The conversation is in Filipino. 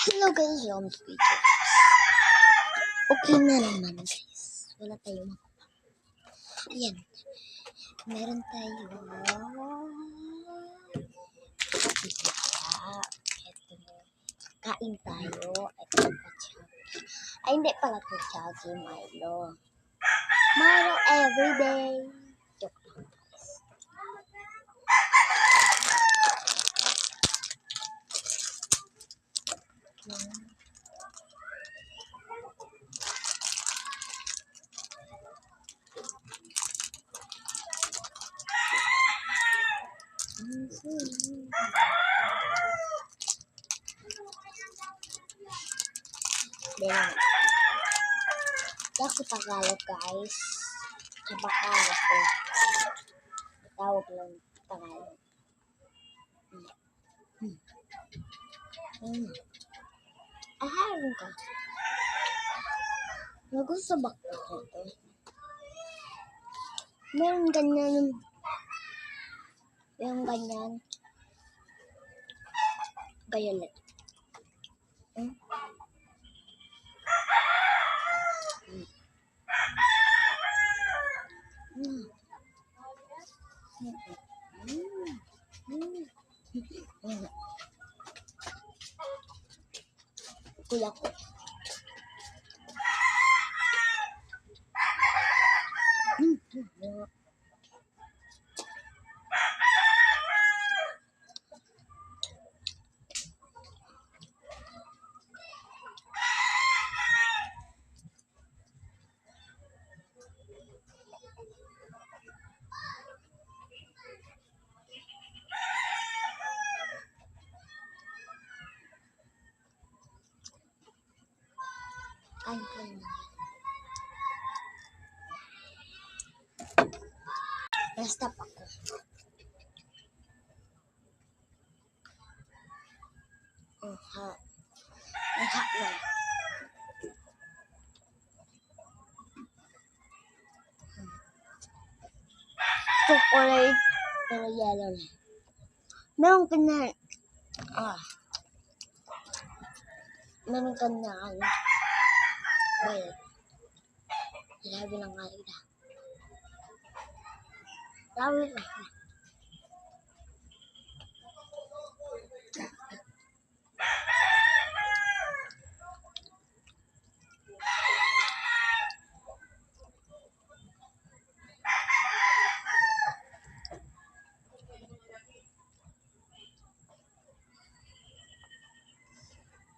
Hello guys, welcome to video. Okay na naman guys. Wala tayong makuha. Ayan. Meron tayo. Ito. Kain tayo. Ito kachaki. Ay hindi pala kachaki. Milo. Milo everyday. Joke lang guys. Then, kasi Tagalog guys. Sa Bakalog ko. Tawag lang Tagalog. Aharin ka. Nagusto ba ko ito? Meron ganyan. Yung ganyan. Violet. Kuya ko. Kain ko na. Na-stop ako. Ang hot na. Chocolate. Pero yellow na. Meron ka na. Meron ka na. Well, ilabi lang nga ita. Ilabi lang.